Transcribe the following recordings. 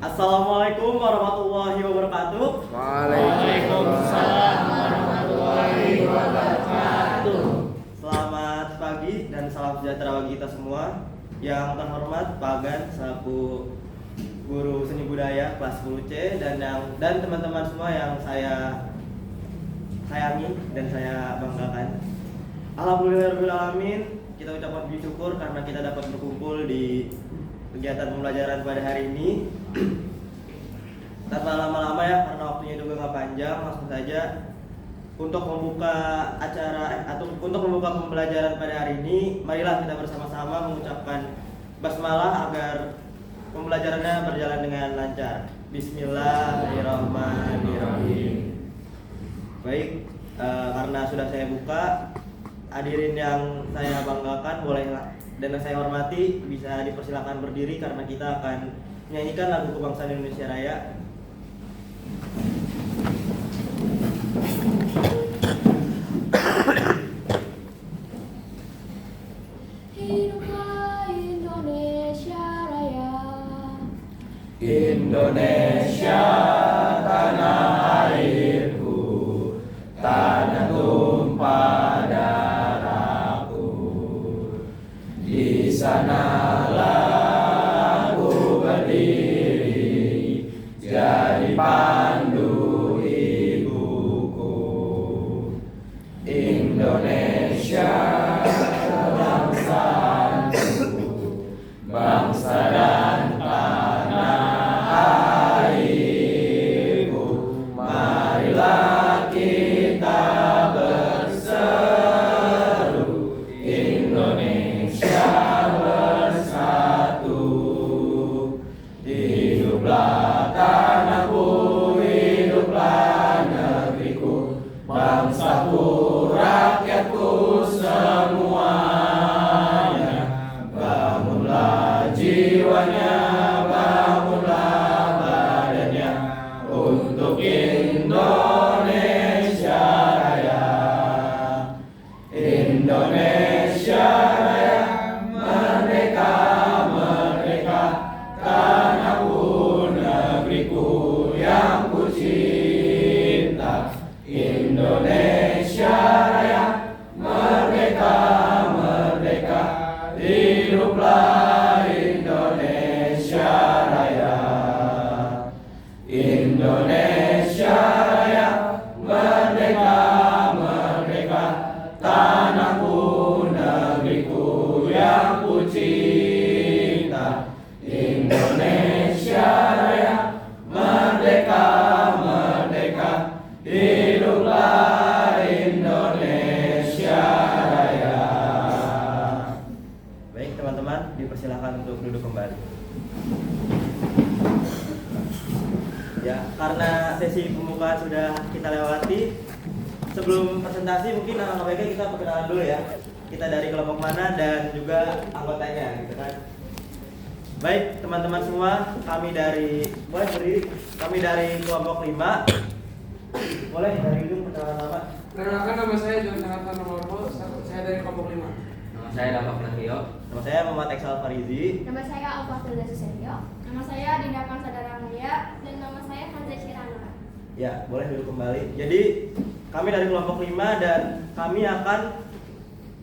Assalamualaikum warahmatullahi wabarakatuh. Waalaikumsalam warahmatullahi wabarakatuh. Selamat pagi dan salam sejahtera bagi kita semua. Yang terhormat Pak Gan selaku guru seni budaya kelas 10C dan teman-teman semua yang saya sayangi dan saya banggakan. Alhamdulillahirobbilalamin, kita ucapkan puji syukur karena kita dapat berkumpul di kegiatan pembelajaran pada hari ini. Tanpa lama-lama ya, karena waktunya juga nggak panjang, langsung saja untuk membuka acara atau untuk membuka pembelajaran pada hari ini, marilah kita bersama-sama mengucapkan basmalah agar pembelajarannya berjalan dengan lancar. Bismillahirrahmanirrahim. Baik, karena sudah saya buka, hadirin yang saya banggakan bolehlah dan saya hormati bisa dipersilakan berdiri karena kita akan menyanyikan lagu kebangsaan Indonesia Raya. Hiduplah Indonesia Raya. Indonesia tanah airku, tanah tumpah darahku. Di sanalah aku berdiri, jadi pandu ibuku. Indonesia bangsa dan tanah airku, marilah kita berseru, Indonesia bersatu. Hiduplah tanahku, hiduplah negeriku, bangsaku, rakyatku semuanya. Bangunlah jiwanya, bangunlah badannya untuk Indonesia Raya. Indonesia Raya, merdeka, merdeka, tanahku, negeriku yang ku cinta. Indonesia Raya, merdeka, merdeka, hiduplah Indonesia Raya. Indonesia Raya, merdeka, merdeka, tanahku, negeriku yang ku cinta. Indonesia Raya, merdeka, merdeka, hiduplah Indonesia Raya. Baik teman-teman, dipersilakan untuk duduk kembali. Ya, karena sesi pembukaan sudah kita lewati, sebelum presentasi mungkin alangkah baiknya kita perkenalan dulu ya. Kita dari kelompok mana dan juga anggotanya gitu kan. Baik, teman-teman semua, kami dari kelompok 5. Boleh dari ujung perkenalan nama. Perkenalkan, nama saya John Sanatan Nomorbo, saya dari kelompok 5. Nama saya Dapak Natio. Nama saya Muhammad Eksal Farizi. Nama saya Alfatilda Susetio. Nama saya Dinda Sadara Mulia dan nama saya Hanza Shirana. Ya, boleh duduk kembali. Jadi, kami dari kelompok 5 dan kami akan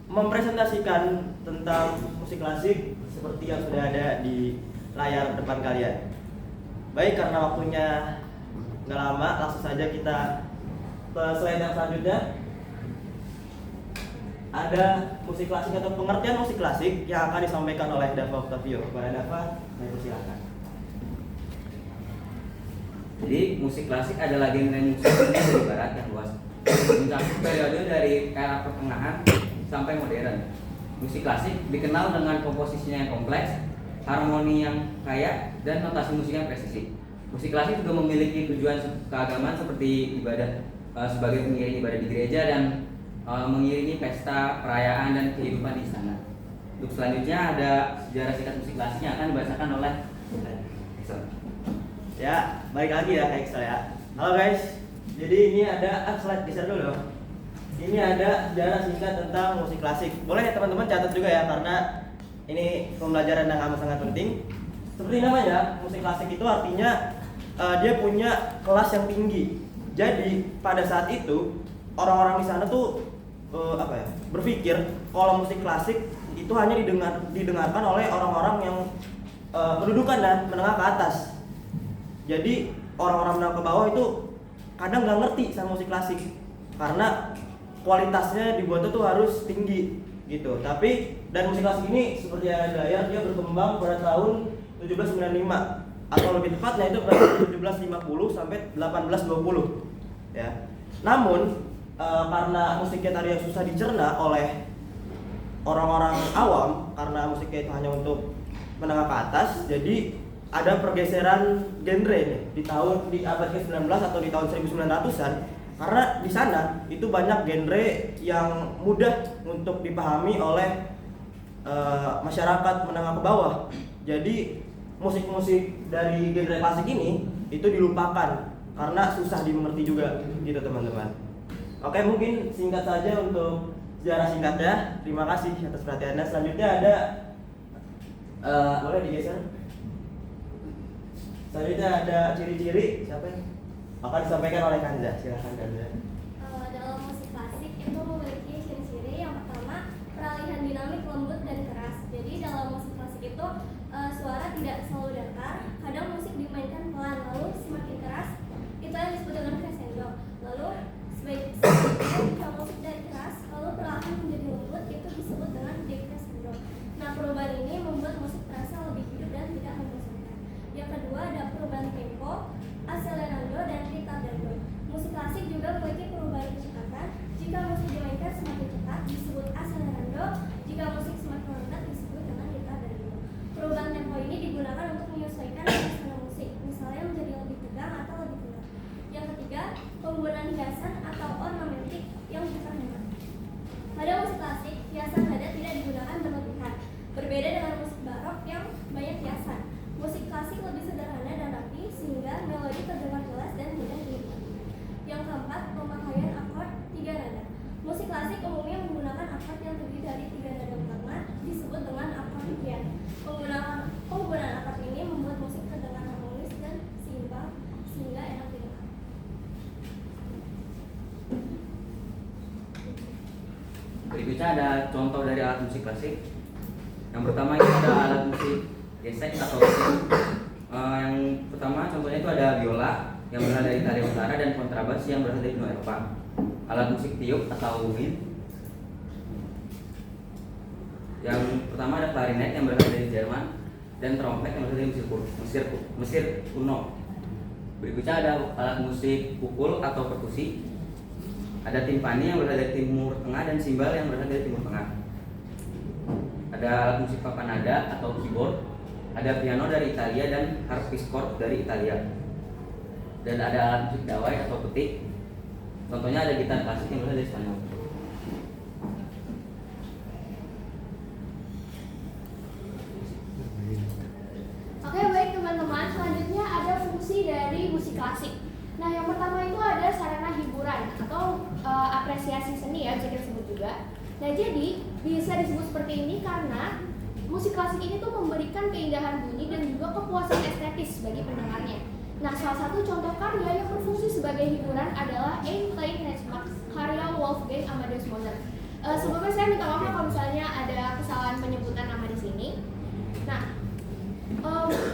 mempresentasikan tentang musik klasik seperti yang sudah ada di layar depan kalian. Baik, karena waktunya nggak lama, langsung saja kita ke slide yang selanjutnya. Ada musik klasik atau pengertian musik klasik yang akan disampaikan oleh Dava Octavio. Kepada Dava, saya persilakan. Jadi musik klasik adalah genre musik dari barat yang luas, mencakup periode dari era pertengahan sampai modern. Musik klasik dikenal dengan komposisinya yang kompleks, harmoni yang kaya, dan notasi musik yang presisi. Musik klasik juga memiliki tujuan keagamaan seperti ibadah sebagai pengiring ibadah di gereja dan mengiringi pesta, perayaan, dan kehidupan di istana. Untuk selanjutnya ada sejarah singkat musik klasik yang akan dibacakan oleh Excel. Ya, balik lagi ya ke Excel ya. Halo guys, jadi ini ada slide geser dulu dong. Ini ada sejarah singkat tentang musik klasik. Boleh ya teman-teman catat juga ya, karena ini pembelajaran yang amat sangat penting. seperti namanya, musik klasik itu artinya dia punya kelas yang tinggi. Jadi pada saat itu orang-orang di sana tuh berpikir kalau musik klasik itu hanya didengarkan oleh orang-orang yang pendudukan dan menengah ke atas. Jadi orang-orang menengah ke bawah itu kadang nggak ngerti sama musik klasik karena kualitasnya dibuatnya tuh harus tinggi gitu. Tapi dan musik klasik ini seperti yang ada di layar, dia berkembang pada tahun 1795 atau lebih tepatnya itu pada 1750 sampai 1820 ya. Namun karena musiknya tadi yang susah dicerna oleh orang-orang awam karena musiknya itu hanya untuk menengah ke atas, jadi ada pergeseran genre nih di abad ke-19 atau di tahun 1900-an karena di sana itu banyak genre yang mudah untuk dipahami oleh masyarakat menengah ke bawah. Jadi musik-musik dari genre klasik ini itu dilupakan karena susah dimengerti juga gitu teman-teman. Oke, mungkin singkat saja untuk sejarah singkatnya. Terima kasih atas perhatiannya. Selanjutnya ada boleh digeser. Selanjutnya ada ciri-ciri, siapa yang akan disampaikan oleh Kanza. Silakan Kanza. Dalam musik klasik itu memiliki ciri-ciri. Yang pertama, peralihan dinamik lembut dan keras. Jadi dalam musik klasik itu suara tidak selalu datar. Kadang musik dimainkan pelan lalu semakin keras. Itu yang disebut dengan crescendo. Lalu sebaiknya musik dari keras lalu perlahan menjadi lembut, itu disebut dengan decrescendo. Nah, perubahan ini membuat musik terasa lebih hidup dan tidak membosankan. Yang kedua ada perubahan tempo, accelerando dan ritardando. Musik klasik juga memiliki perubahan kecepatan. Jika musik dimainkan semakin cepat disebut accelerando, jika musik semakin lambat disebut dengan ritardando. Perubahan tempo ini digunakan untuk menyesuaikan suasana musik, misalnya menjadi lebih tegang atau lebih tenang. Yang ketiga, penggunaan hiasan atau ornamentik yang hemat. Pada musik klasik, hiasan nada tidak digunakan berlebihan. Berbeda dengan musik barok yang banyak hiasan. Musik klasik lebih sederhana dan rapi sehingga melodi terdengar jelas dan mudah dinikmati. Yang keempat, pemakaian akord 3 nada. Musik klasik umumnya menggunakan akord yang terdiri dari 3 nada utama, disebut dengan akord piano. Penggunaan akord ini membuat musik terdengar harmonis dan seimbang sehingga enak didengar. Berikutnya ada contoh dari alat musik klasik. Yang pertama itu ada alat musik gesek atau gesek. Yang pertama contohnya itu ada biola yang berasal dari Italia Utara dan kontrabas yang berasal dari benua Eropa. Alat musik tiup atau wind. Yang pertama ada klarinet yang berasal dari Jerman dan trompet yang berasal dari Mesir kuno. Berikutnya ada alat musik pukul atau perkusi. Ada timpani yang berasal dari Timur Tengah dan simbal yang berasal dari Timur Tengah. Ada alat musik papanada atau keyboard. Ada piano dari Italia dan harpsichord dari Italia. Dan ada alat musik dawai atau petik. Contohnya ada gitar klasik yang berasal dari Spanyol. Oke, baik teman-teman, selanjutnya ada fungsi dari musik klasik. Nah, yang pertama itu ada sarana hiburan atau apresiasi seni ya, bisa disebut juga. Nah, jadi bisa disebut seperti ini karena musik klasik ini tuh memberikan keindahan bunyi dan juga kepuasan estetis bagi pendengarnya. Nah, salah satu contoh karya yang berfungsi sebagai hiburan adalah Ein klein Reismack karya Wolfgang Amadeus Mozart. Sebelumnya saya minta maaf kalau misalnya ada kesalahan penyebutan nama di sini. Nah,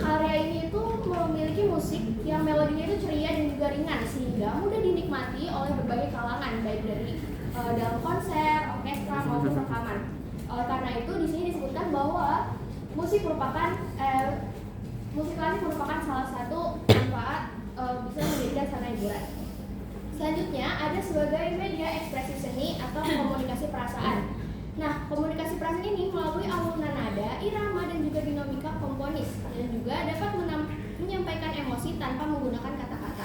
karya ini itu memiliki musik yang melodinya itu ceria dan juga ringan sehingga mudah dinikmati oleh berbagai kalangan baik dari dalam konser, orkestra maupun rekaman. Karena itu di sini disebutkan bahwa musik klasik merupakan salah satu manfaat bisa menjadikan sarana hiburan. Selanjutnya ada sebagai media ekspresi seni atau komunikasi perasaan. Nah, komunikasi perasaan ini melalui alunan nada, irama dan juga dinamika komponis dan juga dapat menyampaikan emosi tanpa menggunakan kata-kata.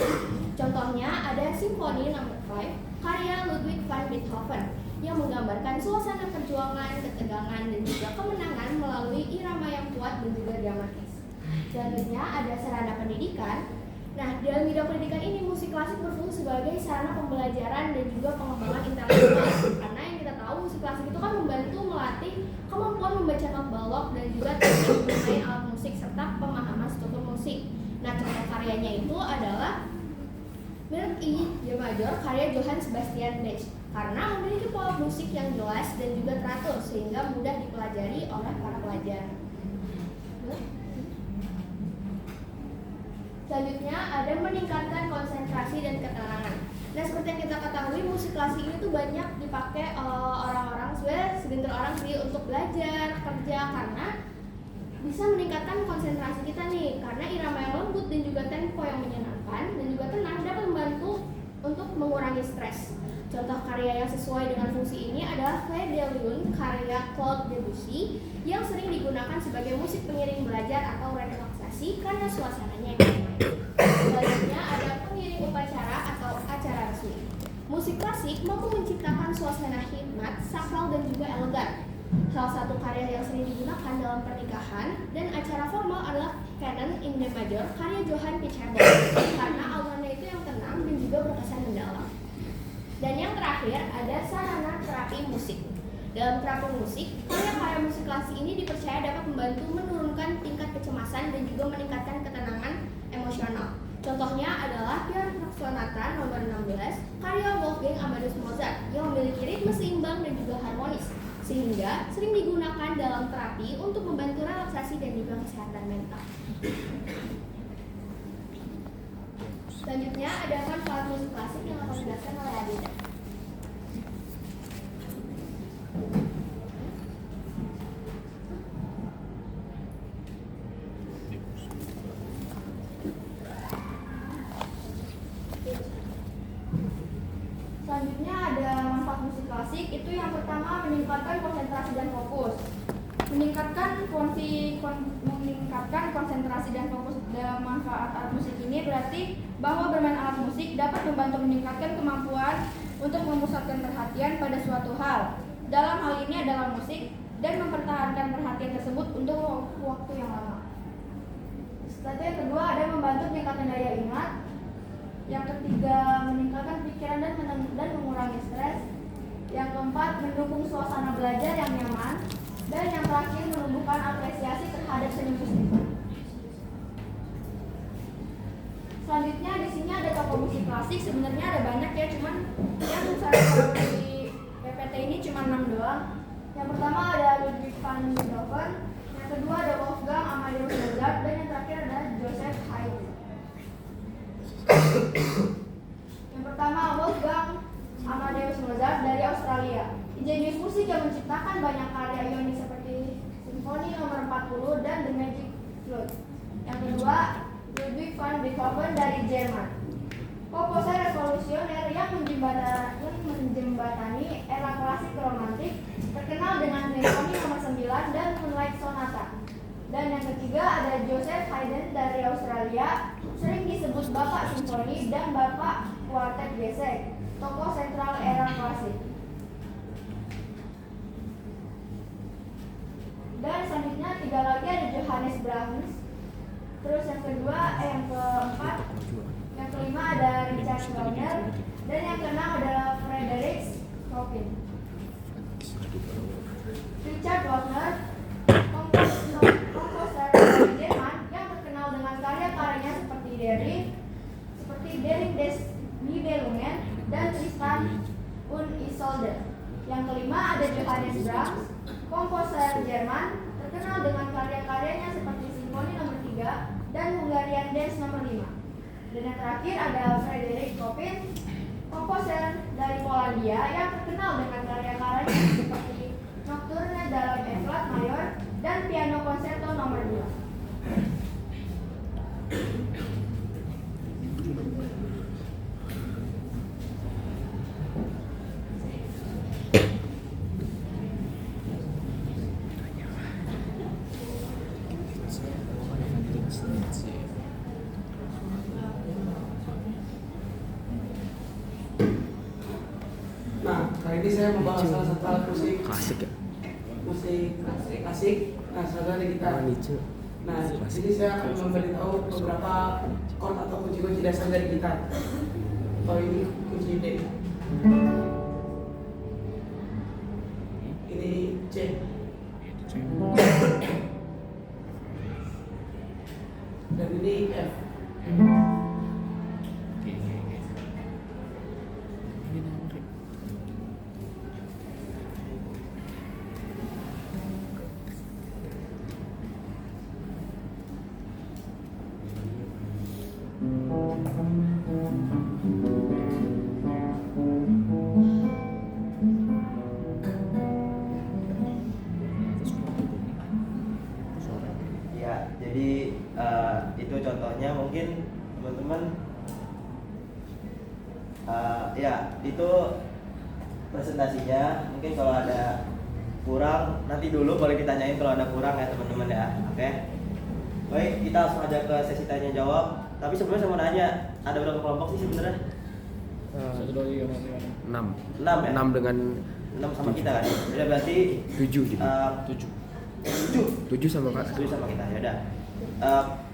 Contohnya ada Simfoni No. 5 karya Ludwig van Beethoven yang menggambarkan suasana perjuangan, ketegangan dan juga kemenangan melalui irama yang kuat dan juga dramatis. Selanjutnya ada sarana pendidikan. Nah, dalam bidang pendidikan ini musik klasik berfungsi sebagai sarana pembelajaran dan juga pengembangan intelektual. Karena yang kita tahu musik klasik itu kan membantu melatih kemampuan membaca not balok dan juga teknik bermain alat musik serta pemahaman karyanya itu adalah Menurut I D major karya Johann Sebastian Bach karena memiliki pola musik yang jelas dan juga teratur sehingga mudah dipelajari oleh para pelajar. Selanjutnya ada meningkatkan konsentrasi dan ketenangan. Nah, seperti yang kita ketahui, musik klasik ini tuh banyak dipakai orang-orang, sebenarnya segelintir orang sih untuk belajar, kerja, karena bisa meningkatkan konsentrasi kita nih, karena irama yang lembut dan juga tempo yang menyenangkan dan juga tenang dapat membantu untuk mengurangi stres. Contoh karya yang sesuai dengan fungsi ini adalah Clé de Lune karya Claude Debussy yang sering digunakan sebagai musik pengiring belajar atau relaksasi karena suasananya yang damai. Selanjutnya ada pengiring upacara atau acara resmi. Musik klasik mampu menciptakan suasana hikmat, sakral dan juga elegan. Salah satu karya yang sering digunakan dalam pernikahan dan acara formal adalah Canon in D major karya Johann Pichabod karena aluannya itu yang tenang dan juga berkesan mendalam. Dan yang terakhir ada sarana terapi musik. Dalam terapi musik, karya-karya musik klasik ini dipercaya dapat membantu menurunkan tingkat kecemasan dan juga meningkatkan ketenangan emosional. Contohnya adalah Piano Sonata nomor 16 karya Wolfgang Amadeus Mozart yang memiliki ritme seimbang dan juga harmonis, sehingga sering digunakan dalam terapi untuk membantu relaksasi dan juga kesehatan mental. Selanjutnya ada manfaat musik klasik yang akan dijelaskan oleh Adinda. Selanjutnya ada manfaat musik klasik, itu yang pertama meningkatkan konsentrasi dan fokus. Meningkatkan konsentrasi dan fokus dalam manfaat alat musik ini berarti bahwa bermain alat musik dapat membantu meningkatkan kemampuan untuk memusatkan perhatian pada suatu hal. Dalam hal ini adalah musik dan mempertahankan perhatian tersebut untuk waktu yang lama. Selanjutnya yang kedua ada membantu meningkatkan daya ingat. Yang ketiga meningkatkan pikiran dan mengurangi stres. Yang keempat mendukung suasana belajar yang nyaman. Dan yang terakhir menumbuhkan apresiasi terhadap seni musik. Selanjutnya di sini ada tokoh musik klasik, sebenarnya ada banyak ya, cuman yang saya tahu di PPT ini cuma 6 doang. Yang pertama ada Ludwig van Beethoven, yang kedua ada Wolfgang Amadeus Mozart, dan yang terakhir ada Joseph Haydn. Yang pertama Wolfgang Amadeus Mozart dari Australia. Jenius musik yang menciptakan banyak karya ionik seperti Simfoni nomor 40 dan The Magic Flute. Yang kedua, Ludwig van Beethoven dari Jerman. Komposer revolusioner yang menjembatani era klasik romantik, terkenal dengan Simfoni nomor 9 dan Moonlight Sonata. Dan yang ketiga ada Joseph Haydn dari Australia, sering disebut Bapak Simfoni dan Bapak Kuartet Gesek, tokoh sentral era klasik. Dan selanjutnya tiga lagi ada Johannes Brahms. Terus yang keempat, yang kelima ada Richard Wagner, dan yang keenam adalah Frederick Chopin. Richard Wagner, komposer dari Jerman yang terkenal dengan karya-karyanya seperti Dering des Nibelungen dan Tristan und Isolde. Yang kelima ada Johannes Brahms, komposer Jerman terkenal dengan karya-karyanya seperti Simfoni nomor 3 dan Hungarian Dance nomor 5. Dan yang terakhir ada Frederick Chopin, komposer dari Polandia yang terkenal dengan karya-karyanya seperti Nocturne dalam E flat mayor dan Piano Concerto nomor 2. Nah, kali ini saya membahas salah satu alat musik Klasik ya? musik klasik. Nah, saudara kita. Nah, di sini saya akan memberitahu beberapa chord atau kunci-kunci dasar dari gitar. Oh, ini kunci D. Ini C. Dan ini F. Ya, jadi itu contohnya mungkin teman-teman ya itu presentasinya. Mungkin kalau ada kurang nanti dulu boleh ditanyain kalau ada kurang ya teman-teman ya. Oke. Baik, kita langsung aja ke sesi tanya jawab. Tapi sebelumnya saya mau nanya, ada berapa kelompok sih sebenarnya? 6 6 ya? 6 dengan 6 sama kita kan? Udah berarti 7 jadi 7 sama Kak. 7 sama kita, ya udah.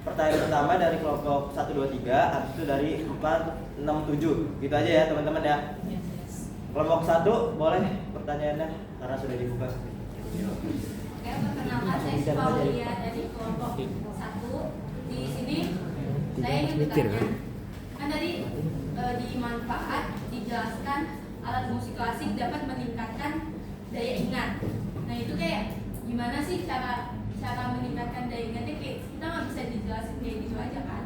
Pertanyaan pertama dari kelompok 1, 2, 3, habis itu dari 4, 6, 7. Gitu aja ya teman-teman ya. Kelompok 1 boleh pertanyaannya karena sudah dibuka. Oke, perkenalkan saya Siva Mulia dari kelompok 1. Di sini saya ingin bertanya. Kan tadi di manfaat dijelaskan alat musik klasik dapat meningkatkan daya ingat. Nah itu kayak gimana sih cara meningkatkan daya ingatnya? Kayak kita nggak bisa dijelasin kayak gitu aja kan.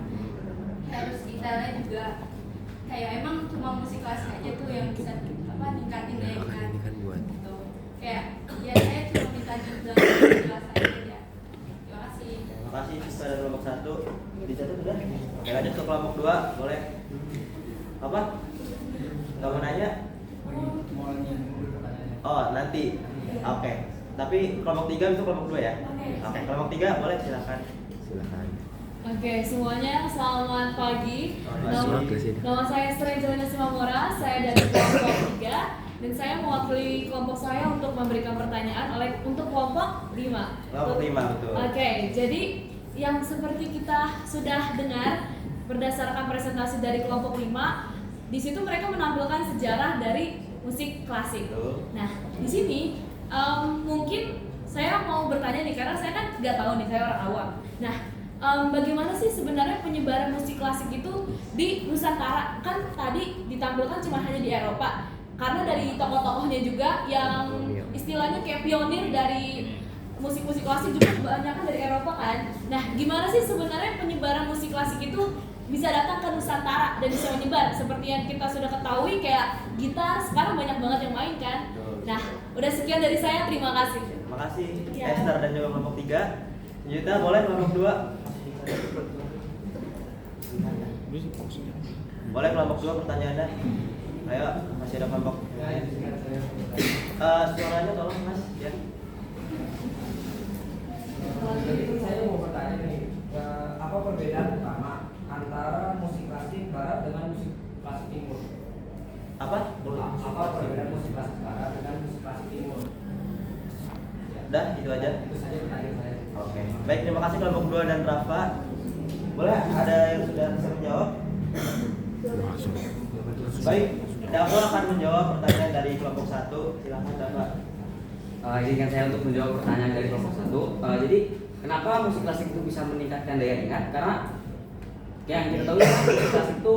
Harus kita lihat juga kayak emang cuma musik klasik aja tuh yang bisa ningkatin daya ingat. Ini kan buat Gitu. Kayak ya saya cuma minta dijelasin aja. Terima kasih. Terima kasih siswa dari kelompok 1. Dicatat sudah? Oke, lanjut ke kelompok 2, boleh. Apa? Nggak mau nanya? Oh, nanti. Oke. Tapi kelompok 3 itu kelompok 2 ya? Oke, kelompok 3 boleh silakan. Oke, semuanya selamat pagi. Selamat pagi. Nama saya Sri Jelena Simamora, saya dari kelompok 3 dan saya mewakili kelompok saya untuk memberikan pertanyaan untuk kelompok 5. Kelompok 5 betul. Oke, jadi yang seperti kita sudah dengar berdasarkan presentasi dari kelompok 5, di situ mereka menampilkan sejarah dari musik klasik. Betul. Nah, di sini mungkin saya mau bertanya nih karena saya kan nggak tahu nih, saya orang awam. Nah, bagaimana sih sebenarnya penyebaran musik klasik itu di Nusantara? Kan tadi ditampilkan cuma hanya di Eropa. Karena dari tokoh-tokohnya juga yang istilahnya kayak pionir dari musik-musik klasik juga kebanyakan dari Eropa kan. Nah, gimana sih sebenarnya penyebaran musik klasik itu bisa datang ke Nusantara dan bisa menyebar? Seperti yang kita sudah ketahui kayak gitar sekarang banyak banget yang main kan. Nah, udah sekian dari saya, terima kasih. Terima kasih Ya. Esther dan juga kelompok 3. Yuta boleh kelompok 2. Boleh kelompok 2 pertanyaannya. Ayo, masih ada kelompok. Suaranya tolong Mas ya. Jadi saya mau bertanya nih, apa perbedaan utama antara musik klasik barat dengan musik klasik timur? Apa? Apa perbedaan musik klasik barat dengan musik klasik timur? Udah, itu aja. Itu saja pertanyaan saya. Oke. Baik, terima kasih kelompok 2 dan Rafa. Boleh ada yang sudah bisa menjawab? Baik, Dafa akan menjawab pertanyaan dari kelompok 1. Silakan Dafa. Izinkan saya untuk menjawab pertanyaan dari kelompok 1. Jadi kenapa musik klasik itu bisa meningkatkan daya ingat? Karena yang kita tahu ya, musik klasik itu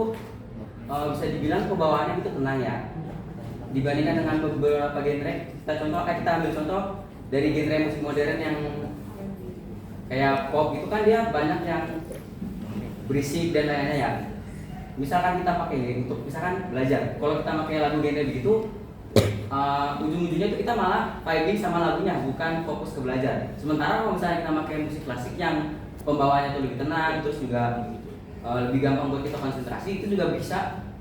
bisa dibilang pembawaannya itu tenang ya. Dibandingkan dengan beberapa genre, kita ambil contoh dari genre musik modern yang kayak pop itu kan dia banyak yang berisik dan lain-lainnya ya. Misalkan kita pakai ini untuk misalkan belajar, kalau kita pakai lagu genre begitu, ujung-ujungnya itu kita malah vibing sama lagunya, bukan fokus ke belajar. Sementara kalau misalnya kita pakai musik klasik yang pembawaannya itu lebih tenang, terus juga lebih gampang buat kita konsentrasi, itu juga bisa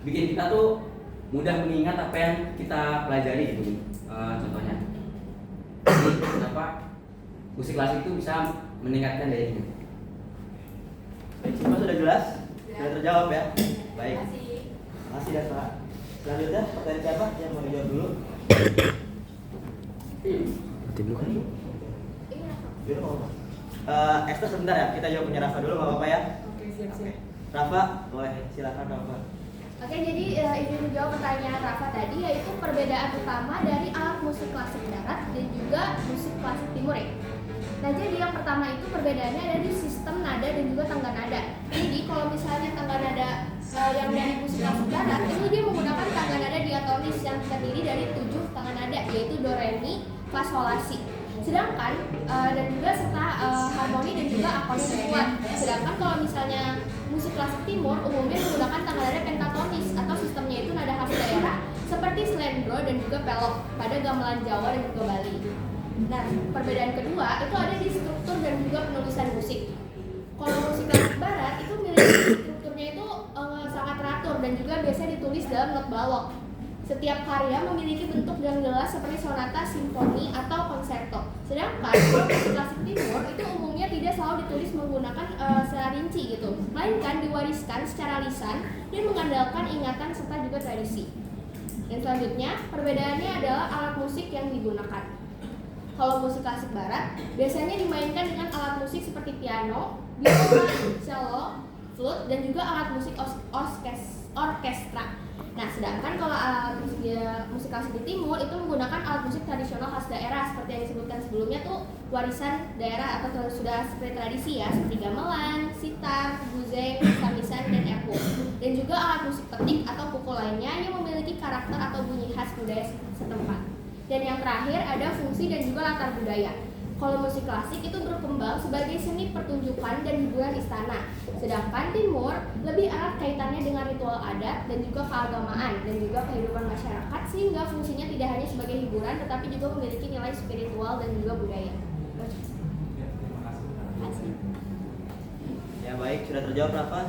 bikin kita tuh mudah mengingat apa yang kita pelajari gitu. Contohnya, kenapa musik klasik itu bisa meningkatkan daya ingat? Baik, semua sudah jelas? Sudah terjawab ya? Baik. Terima kasih. Terima kasih Dafa. Selanjutnya pertanyaan siapa yang mau dijawab dulu? Mati dulu kan? Dulu mau apa? Esther sebentar ya, kita jawab punya Rafa dulu, nggak apa-apa ya? Oke, siap-siap. Rafa, boleh silakan Rafa. Oke, jadi izin menjawab pertanyaan Rafa tadi, yaitu perbedaan utama dari alat musik klasik barat dan juga musik klasik timur ya. Nah, jadi yang pertama itu perbedaannya ada di sistem nada dan juga tangga nada. Jadi kalau misalnya tangga yang dari musik klasik barat itu dia menggunakan tangga nada diatonis yang terdiri dari 7 tangga nada, yaitu do, re, mi, fa, sol, la, si. Sedangkan dan juga serta harmoni dan juga akord kuat. Sedangkan kalau misalnya musik klasik timur umumnya menggunakan tangga nada pentatonis atau sistemnya itu nada khas daerah seperti slendro dan juga pelok pada gamelan Jawa dan juga Bali. Nah, perbedaan kedua itu ada di struktur dan juga penulisan musik. Kalau musik klasik barat itu memiliki strukturnya itu sangat teratur dan juga biasanya ditulis dalam not balok. Setiap karya memiliki bentuk yang jelas seperti sonata, simfoni, atau konserto. Sedangkan kalau musik klasik timur itu umumnya tidak selalu ditulis menggunakan secara rinci gitu, melainkan diwariskan secara lisan dan mengandalkan ingatan serta juga tradisi. Dan selanjutnya perbedaannya adalah alat musik yang digunakan. Kalau musik klasik barat biasanya dimainkan dengan alat musik seperti piano, biola, cello, flute, dan juga alat musik orkestra. Nah, sedangkan kalau alat musik klasik di timur itu menggunakan alat musik tradisional khas daerah seperti yang disebutkan sebelumnya tuh warisan daerah atau sudah seperti tradisi ya, seperti gamelan, sitar, guzeng, samisan, dan epung. Dan juga alat musik petik atau pukul lainnya yang memiliki karakter atau bunyi khas budaya setempat. Dan yang terakhir ada fungsi dan juga latar budaya. Kalau musik klasik itu berkembang sebagai seni pertunjukan dan hiburan istana. Sedangkan timur lebih erat kaitannya dengan ritual adat dan juga keagamaan dan juga kehidupan masyarakat, sehingga fungsinya tidak hanya sebagai hiburan tetapi juga memiliki nilai spiritual dan juga budaya. Terima kasih. Ya baik, sudah terjawab Rafa?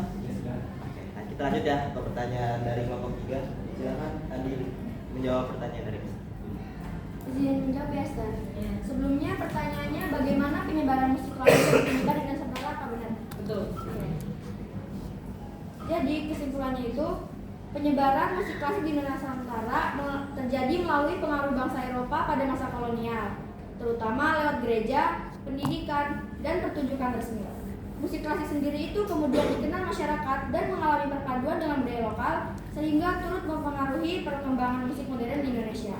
Oke, nah kita lanjut ya ke pertanyaan dari kelompok 3. Silakan Andi menjawab pertanyaan dari kita. Izin menjawab ya, Stan. Sebelumnya pertanyaannya bagaimana penyebaran musik klasik ditunjukkan dengan Nusantara, apa benar? Betul. Jadi kesimpulannya itu penyebaran musik klasik di Nusantara terjadi melalui pengaruh bangsa Eropa pada masa kolonial, terutama lewat gereja, pendidikan, dan pertunjukan resmi. Musik klasik sendiri itu kemudian dikenal masyarakat dan mengalami perpaduan dengan budaya lokal sehingga turut mempengaruhi perkembangan musik modern di Indonesia.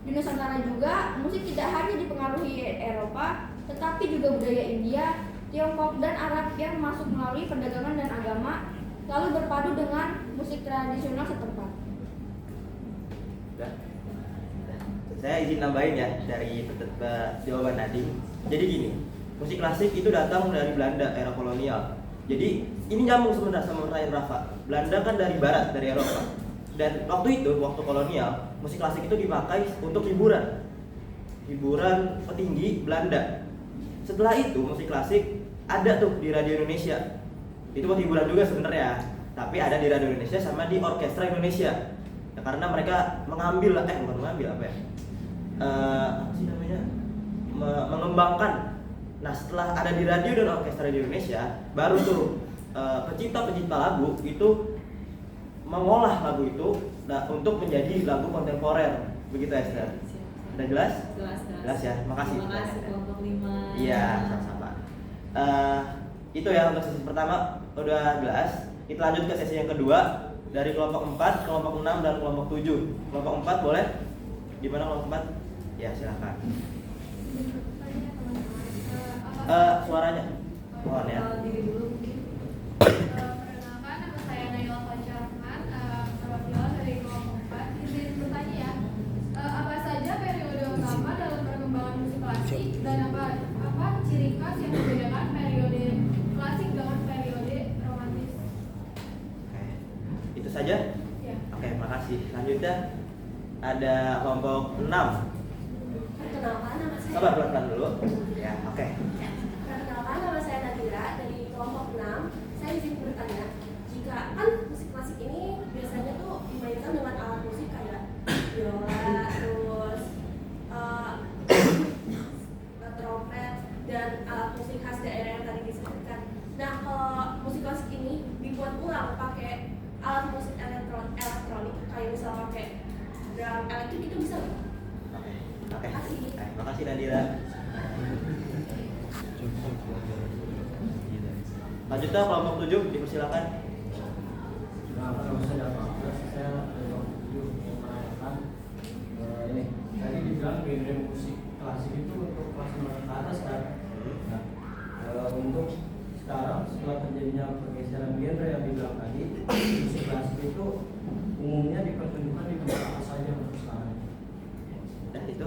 Di Nusantara juga, musik tidak hanya dipengaruhi Eropa, tetapi juga budaya India, Tiongkok, dan Arab yang masuk melalui perdagangan dan agama, lalu berpadu dengan musik tradisional setempat. Saya izin nambahin ya dari jawaban Nadine. Jadi gini, musik klasik itu datang dari Belanda era kolonial. Jadi ini nyambung sebenarnya sama pertanyaan Rafa. Belanda kan dari barat, dari Eropa. Dan waktu itu, waktu kolonial, musik klasik itu dipakai untuk hiburan petinggi Belanda. Setelah itu musik klasik ada tuh di radio Indonesia. Itu buat hiburan juga sebenarnya, tapi ada di radio Indonesia sama di orkestra Indonesia. Ya, karena mereka mengembangkan. Nah, setelah ada di radio dan orkestra di Indonesia, baru tuh pecinta-pecinta lagu itu mengolah lagu itu untuk menjadi lagu kontemporer. Begitu Esther. Udah jelas? Jelas ya. Makasih. Terima kasih kelompok 5. Iya, sama-sama. Itu ya untuk sesi pertama udah jelas. Kita lanjut ke sesi yang kedua dari kelompok 4, kelompok 6 dan kelompok 7. Kelompok 4 boleh? Gimana kelompok 4? Ya, silakan. Suaranya. Mohon ya. Diri dulu mungkin. Perkenalkan, nama saya Naila Fajarman, perwakilan dari kelompok 4. Izin bertanya ya, apa saja periode utama dalam perkembangan musik klasik dan apa ciri khas yang membedakan periode klasik dengan periode romantis? Oke. Itu saja? Ya. Oke, makasih. Selanjutnya ada kelompok 6. Perkenalkan, nama saya. Sabar pelan-pelan dulu. Ya, oke. Perkenalkan, nama saya Nadira dari kelompok 6. Saya izin bertanya, jika kan musik klasik ini biasanya tuh dimainkan dengan alat musik kayak biola, terus trompet dan alat musik khas daerah yang tadi disebutkan. Nah, kalau musik klasik ini dibuat ulang pakai alat musik elektronik kayak misalnya pakai drum elektrik, itu bisa nggak? Oke. Makasih. Makasih Nadira. Lanjutnya kelompok 7 dipersilakan. Ini tadi dibilang genre musik klasik itu untuk kelas menengah ke atas kan. Nah, untuk sekarang setelah terjadi terjadinya pergeseran genre yang dibilang tadi, musik klasik itu umumnya dipertunjukkan di tempat apa saja untuk sekarang. Dan itu.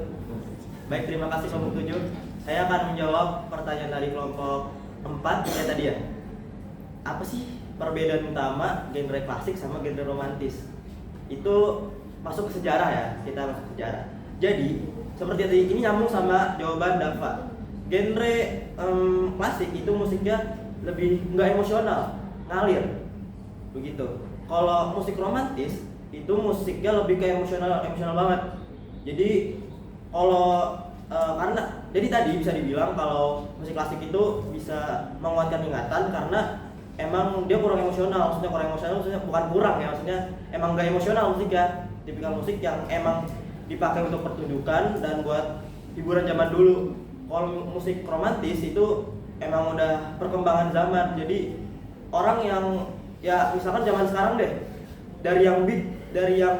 Baik, terima kasih kelompok 7. Saya akan menjawab pertanyaan dari kelompok 4 ya tadi ya. Apa sih perbedaan utama genre klasik sama genre romantis? Itu masuk ke sejarah ya, kita masuk ke sejarah. Jadi, seperti tadi ini nyambung sama jawaban Dava. Genre klasik itu musiknya lebih nggak emosional, ngalir. Begitu. Kalau musik romantis itu musiknya lebih kayak emosional banget. Jadi kalau karena jadi tadi bisa dibilang kalau musik klasik itu bisa menguatkan ingatan karena emang dia kurang emosional, maksudnya bukan kurang ya, maksudnya emang nggak emosional musiknya, tipikal musik yang emang dipakai untuk pertunjukan dan buat hiburan zaman dulu. Kalau musik romantis itu emang udah perkembangan zaman, jadi orang yang ya misalkan zaman sekarang deh, dari yang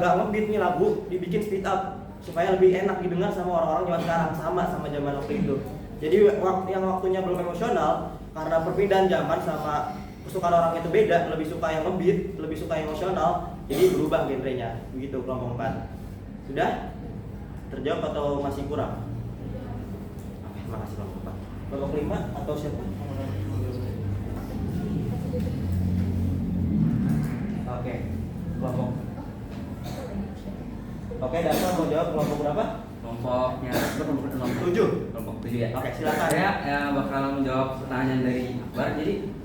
nggak ngebeat nih lagu dibikin speed up supaya lebih enak didengar sama orang-orang zaman sekarang, sama zaman waktu itu. Jadi yang waktunya belum emosional karena perpindahan zaman sama kesukaan orang itu beda, lebih suka yang ngebeat, lebih suka emosional, jadi berubah genrenya. Begitu kelompok 4. Sudah terjawab atau masih kurang? Terima kasih kelompok 4. Kelompok 5 atau siapa? Oke, kelompok. Oke, Dava mau jawab kelompok berapa? Kelompoknya kelompok 7. Kelompok 7 ya. Oke, silakan. Saya bakal menjawab pertanyaan dari Akbar. Jadi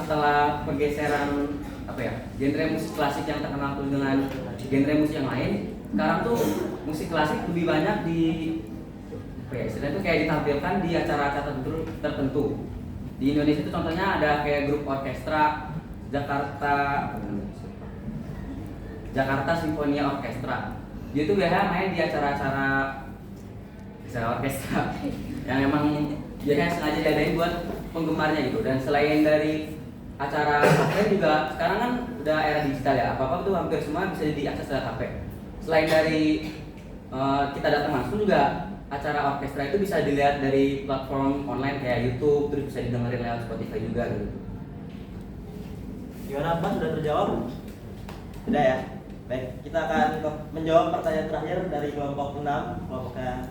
setelah pergeseran genre musik klasik yang terkenal tuh dengan genre musik yang lain, sekarang tuh musik klasik lebih banyak istilahnya itu kayak ditampilkan di acara-acara tertentu. Di Indonesia itu contohnya ada kayak grup orkestra Jakarta Sinfonia Orkestra. Dia tuh biasanya main di acara-acara orkestra yang emang biasanya sengaja diadain buat penggemarnya gitu. Dan selain dari acara kafe juga sekarang kan udah era digital ya, apa-apa tuh hampir semua bisa diakses lewat HP. Selain dari kita datang langsung juga acara orkestra itu bisa dilihat dari platform online kayak YouTube, terus bisa didengerin lewat Spotify juga gitu. Gimana Pak, sudah terjawab? Sudah ya? Baik, kita akan menjawab pertanyaan terakhir dari kelompok 6. Kelompoknya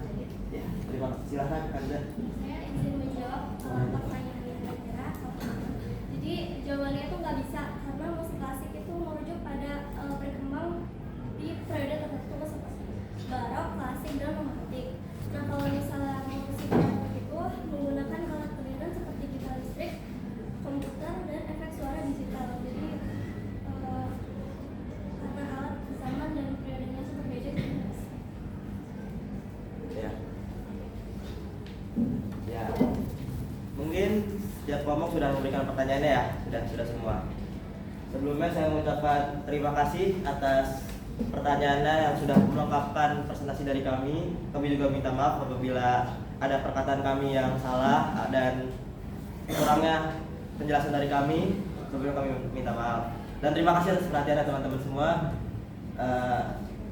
ya, terima kasih, silahkan Anda. Saya izin menjawab pertanyaan yang kira-kira. Jadi jawabannya itu nggak bisa karena musik klasik itu merujuk pada berkembang di periode tertentu seperti barok, klasik, dan romantik. Nah kalau misalnya musik barok itu menggunakan alat pelindung seperti gitar listrik, komputer, dan efek suara digital. Jadi karena alat zaman dan periodenya berbeda gitu. Ya, mungkin setiap kelompok sudah memberikan pertanyaannya ya, sudah semua. Sebelumnya saya mengucapkan terima kasih atas pertanyaannya yang sudah melengkapkan presentasi dari kami. Kami juga minta maaf apabila ada perkataan kami yang salah dan kurangnya penjelasan dari kami. Sebelumnya kami minta maaf. Dan terima kasih atas perhatiannya teman-teman semua.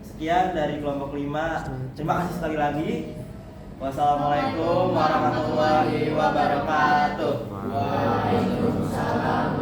Sekian dari kelompok 5. Terima kasih sekali lagi. Wassalamualaikum warahmatullahi wabarakatuh. Waalaikumsalam.